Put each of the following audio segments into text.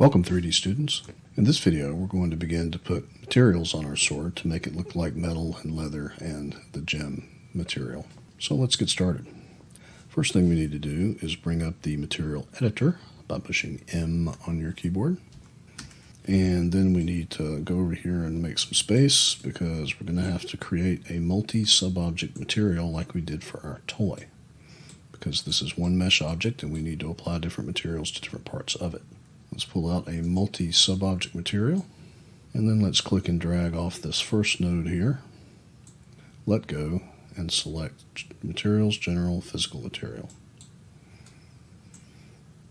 Welcome 3D students. In this video we're going to begin to put materials on our sword to make it look like metal and leather and the gem material. So let's get started. First thing we need to do is bring up the material editor by pushing M on your keyboard. And then we need to go over here and make some space because we're going to have to create a multi-sub-object material like we did for our toy. Because this is one mesh object and we need to apply different materials to different parts of it. Let's pull out a multi-sub-object material, and then let's click and drag off this first node here, let go, and select Materials, General, Physical Material.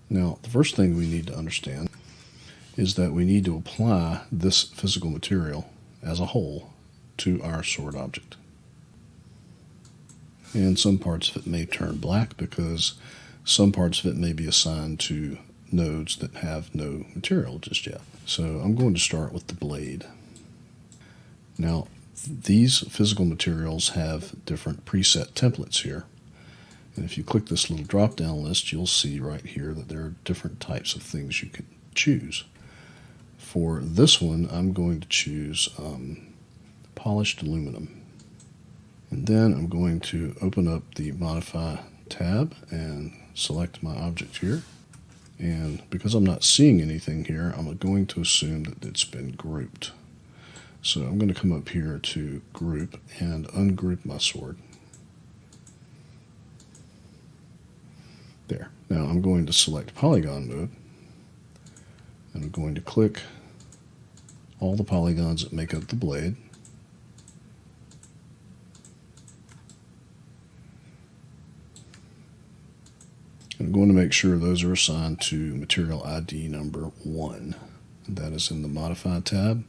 Now, the first thing we need to understand is that we need to apply this physical material as a whole to our sword object. And some parts of it may turn black because some parts of it may be assigned to nodes that have no material just yet. So I'm going to start with the blade. Now, these physical materials have different preset templates here. And if you click this little drop-down list, you'll see right here that there are different types of things you can choose. For this one, I'm going to choose polished aluminum. And then I'm going to open up the Modify tab and select my object here. And because I'm not seeing anything here, I'm going to assume that it's been grouped. So I'm going to come up here to Group and ungroup my sword. There. Now I'm going to select Polygon Mode, and I'm going to click all the polygons that make up the blade. I'm going to make sure those are assigned to material ID number 1. That is in the Modify tab,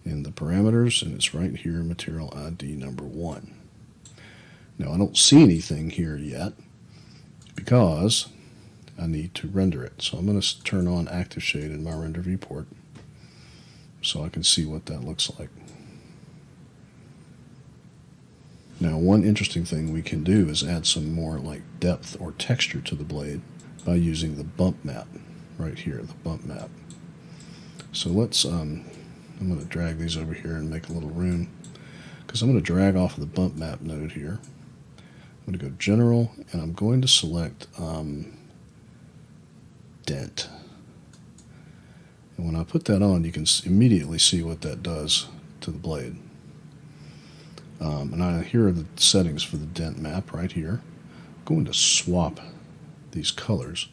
in the parameters, and it's right here, material ID number 1. Now I don't see anything here yet because I need to render it. So I'm going to turn on Active Shade in my render viewport so I can see what that looks like. Now, one interesting thing we can do is add some more like depth or texture to the blade by using the bump map right here, the bump map. So let's, I'm going to drag these over here and make a little room because I'm going to drag off the bump map node here. I'm going to go General, and I'm going to select Dent. And when I put that on, you can immediately see what that does to the blade. And here are the settings for the dent map right here. I'm going to swap these colors,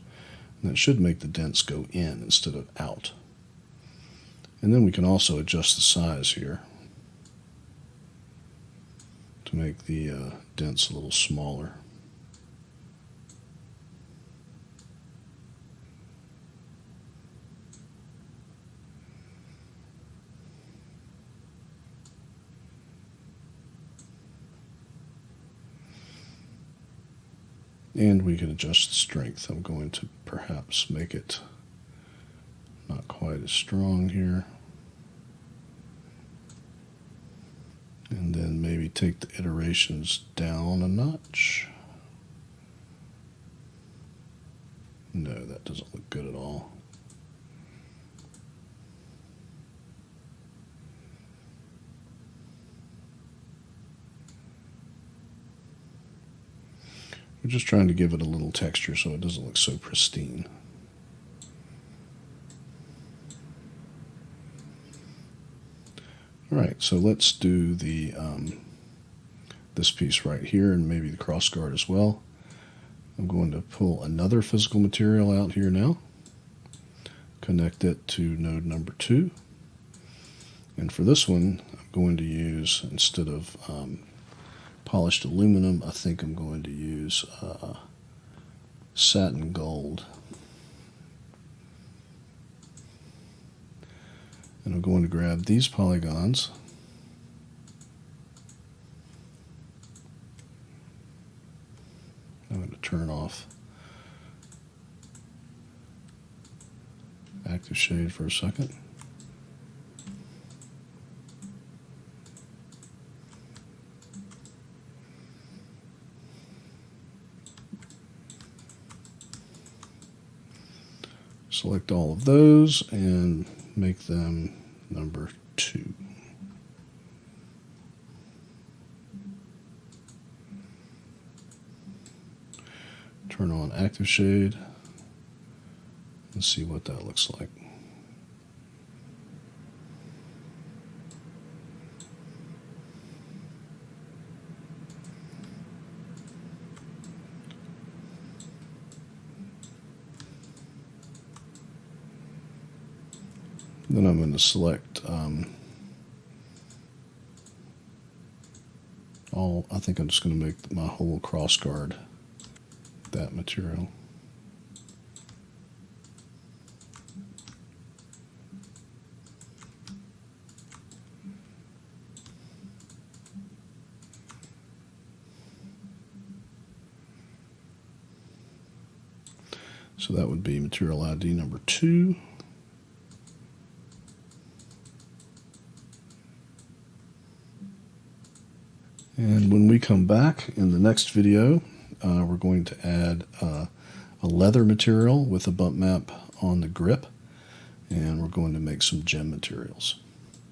and that should make the dents go in instead of out. And then we can also adjust the size here to make the dents a little smaller. And we can adjust the strength. I'm going to perhaps make it not quite as strong here. And then maybe take the iterations down a notch. No, that doesn't look good at all. We're just trying to give it a little texture so it doesn't look so pristine. All right, so let's do the this piece right here and maybe the crossguard as well. I'm going to pull another physical material out here now, connect it to node number 2, and for this one I'm going to use, instead of polished aluminum, I think I'm going to use satin gold. And I'm going to grab these polygons I'm going to turn off Active Shade for a second. Select all of those and make them number 2. Turn on active shade and see what that looks like. Then I'm going to select I think I'm just going to make my whole crossguard that material. So that would be material ID number 2. And when we come back in the next video, we're going to add a leather material with a bump map on the grip, and we're going to make some gem materials.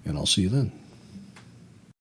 And I'll see you then.